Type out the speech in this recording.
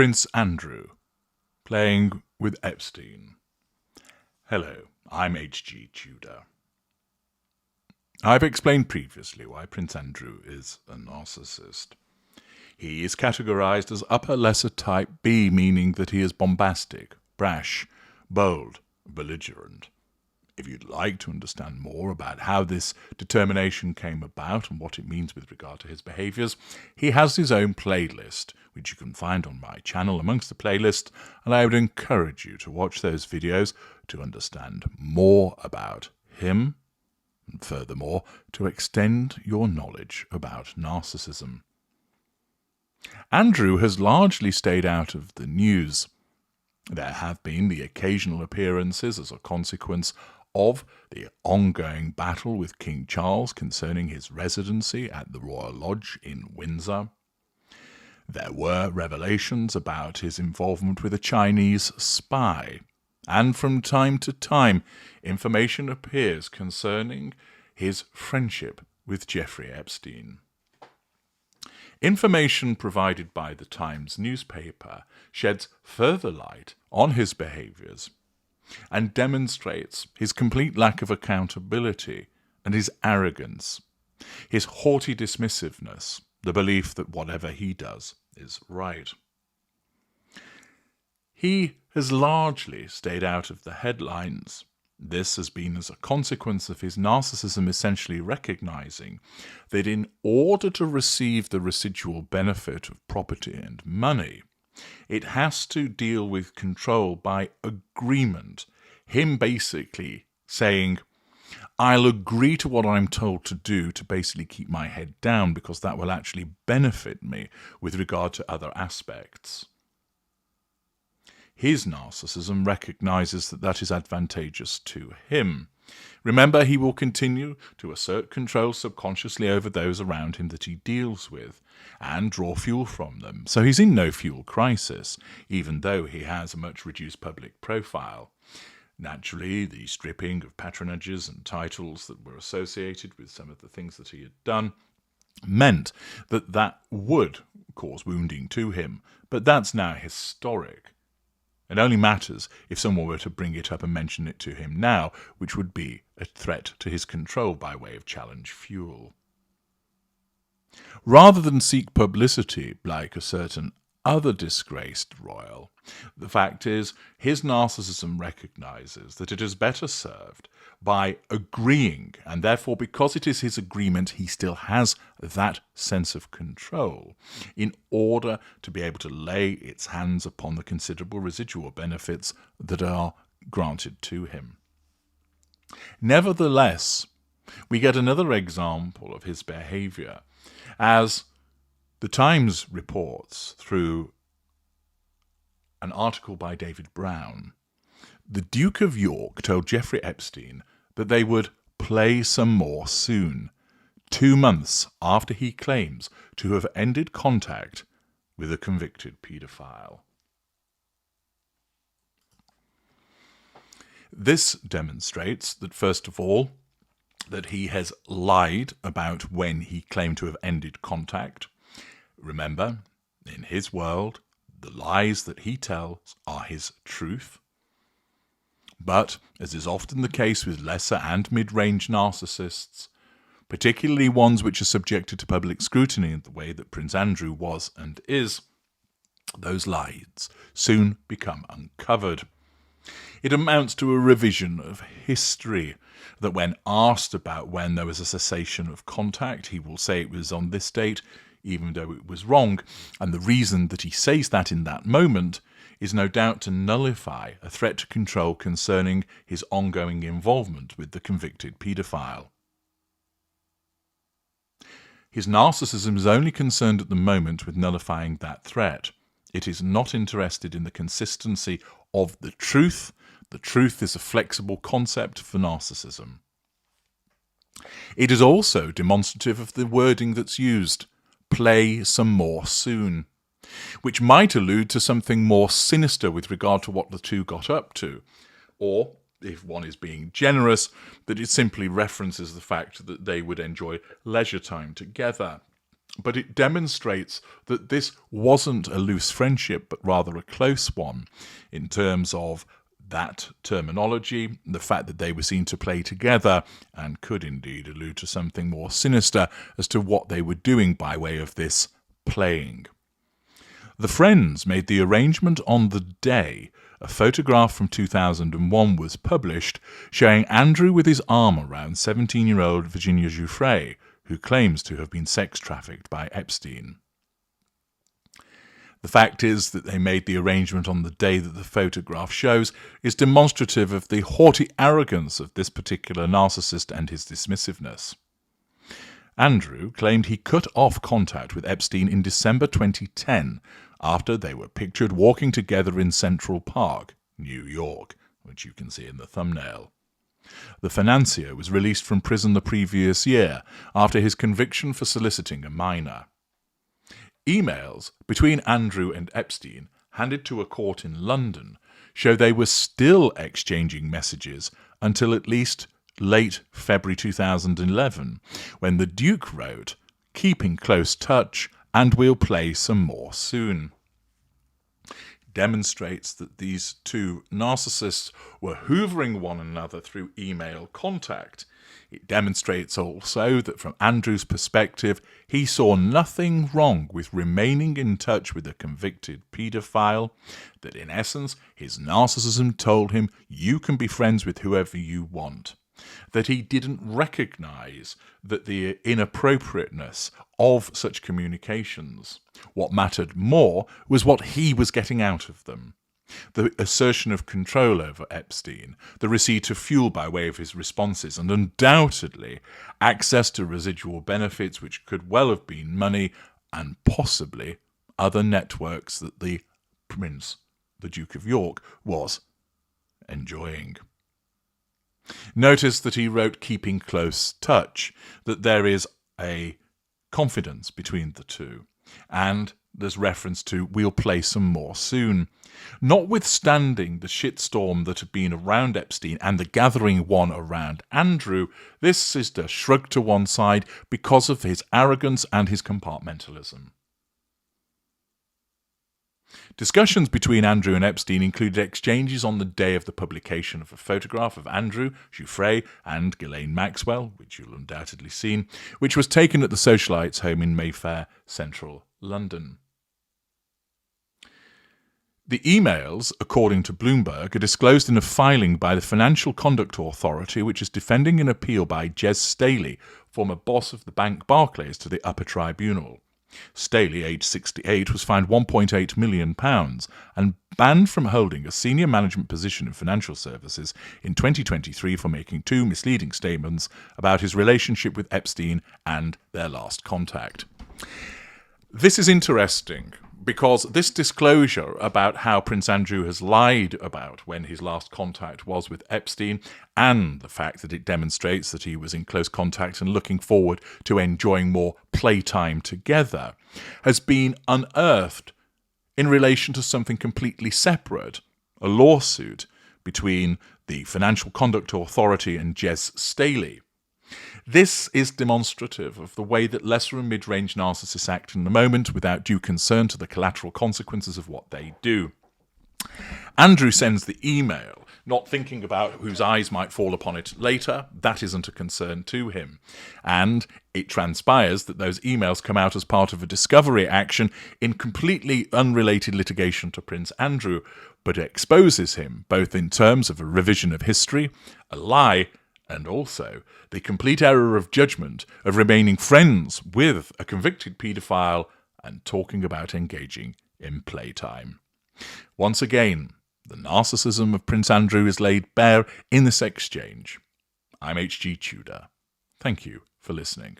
Prince Andrew, playing with Epstein. Hello, I'm H.G. Tudor. I've explained previously why Prince Andrew is a narcissist. He is categorized as upper lesser type B, meaning that he is bombastic, brash, bold, belligerent. If you'd like to understand more about how this determination came about and what it means with regard to his behaviours, he has his own playlist, which you can find on my channel amongst the playlist, and I would encourage you to watch those videos to understand more about him, and furthermore, to extend your knowledge about narcissism. Andrew has largely stayed out of the news. There have been the occasional appearances as a consequence of the ongoing battle with King Charles concerning his residency at the Royal Lodge in Windsor. There were revelations about his involvement with a Chinese spy, and from time to time information appears concerning his friendship with Jeffrey Epstein. Information provided by the Times newspaper sheds further light on his behaviours and demonstrates his complete lack of accountability and his arrogance, his haughty dismissiveness, the belief that whatever he does is right. He has largely stayed out of the headlines. This has been as a consequence of his narcissism essentially recognizing that in order to receive the residual benefit of property and money, it has to deal with control by agreement. Him basically saying, I'll agree to what I'm told to do to basically keep my head down because that will actually benefit me with regard to other aspects. His narcissism recognizes that that is advantageous to him. Remember, he will continue to assert control subconsciously over those around him that he deals with and draw fuel from them. So he's in no fuel crisis, even though he has a much reduced public profile. Naturally, the stripping of patronages and titles that were associated with some of the things that he had done meant that that would cause wounding to him, but that's now historic. It only matters if someone were to bring it up and mention it to him now, which would be a threat to his control by way of challenge fuel. Rather than seek publicity like a certain other disgraced royal, the fact is his narcissism recognizes that it is better served by agreeing, and therefore because it is his agreement he still has that sense of control in order to be able to lay its hands upon the considerable residual benefits that are granted to him. Nevertheless, we get another example of his behavior as the Times reports through an article by David Brown. The Duke of York told Jeffrey Epstein that they would play some more soon, 2 months after he claims to have ended contact with a convicted paedophile. This demonstrates that, first of all, that he has lied about when he claimed to have ended contact. Remember, in his world, the lies that he tells are his truth. But, as is often the case with lesser and mid-range narcissists, particularly ones which are subjected to public scrutiny in the way that Prince Andrew was and is, those lies soon become uncovered. It amounts to a revision of history, that when asked about when there was a cessation of contact, he will say it was on this date, even though it was wrong, and the reason that he says that in that moment is no doubt to nullify a threat to control concerning his ongoing involvement with the convicted paedophile. His narcissism is only concerned at the moment with nullifying that threat. It is not interested in the consistency of the truth. The truth is a flexible concept for narcissism. It is also demonstrative of the wording that's used, play some more soon, which might allude to something more sinister with regard to what the two got up to, or, if one is being generous, that it simply references the fact that they would enjoy leisure time together. but it demonstrates that this wasn't a loose friendship, but rather a close one in terms of that terminology, the fact that they were seen to play together, and could indeed allude to something more sinister as to what they were doing by way of this playing. The friends made the arrangement on the day a photograph from 2001 was published showing Andrew with his arm around 17-year-old Virginia Giuffre, who claims to have been sex trafficked by Epstein. The fact is that they made the arrangement on the day that the photograph shows is demonstrative of the haughty arrogance of this particular narcissist and his dismissiveness. Andrew claimed he cut off contact with Epstein in December 2010 after they were pictured walking together in Central Park, New York, which you can see in the thumbnail. The financier was released from prison the previous year after his conviction for soliciting a minor. Emails between Andrew and Epstein, handed to a court in London, show they were still exchanging messages until at least late February 2011, when the Duke wrote, "Keeping close touch, and we'll play some more soon." Demonstrates that these two narcissists were hoovering one another through email contact. It demonstrates also that from Andrew's perspective, he saw nothing wrong with remaining in touch with a convicted paedophile, that in essence, his narcissism told him you can be friends with whoever you want, that he didn't recognize that the inappropriateness of such communications. What mattered more was what he was getting out of them. The assertion of control over Epstein, the receipt of fuel by way of his responses, and undoubtedly access to residual benefits which could well have been money and possibly other networks that the Prince, the Duke of York, was enjoying. Notice that he wrote "keeping close touch," that there is a confidence between the two, and there's reference to "we'll play some more soon." Notwithstanding the shitstorm that had been around Epstein and the gathering one around Andrew, this sister shrugged to one side because of his arrogance and his compartmentalism. Discussions between Andrew and Epstein included exchanges on the day of the publication of a photograph of Andrew, Giuffre, and Ghislaine Maxwell, which you'll undoubtedly seen, which was taken at the socialite's home in Mayfair, central London. The emails, according to Bloomberg, are disclosed in a filing by the Financial Conduct Authority, which is defending an appeal by Jez Staley, former boss of the bank Barclays, to the upper tribunal. Staley, aged 68, was fined £1.8 million and banned from holding a senior management position in financial services in 2023 for making two misleading statements about his relationship with Epstein and their last contact. This is interesting because this disclosure about how Prince Andrew has lied about when his last contact was with Epstein, and the fact that it demonstrates that he was in close contact and looking forward to enjoying more playtime together, has been unearthed in relation to something completely separate, a lawsuit between the Financial Conduct Authority and Jez Staley. This is demonstrative of the way that lesser and mid-range narcissists act in the moment without due concern to the collateral consequences of what they do. Andrew sends the email, not thinking about whose eyes might fall upon it later. That isn't a concern to him. And it transpires that those emails come out as part of a discovery action in completely unrelated litigation to Prince Andrew, but exposes him both in terms of a revision of history, a lie, and also the complete error of judgment of remaining friends with a convicted paedophile and talking about engaging in playtime. Once again, the narcissism of Prince Andrew is laid bare in this exchange. I'm H.G. Tudor. Thank you for listening.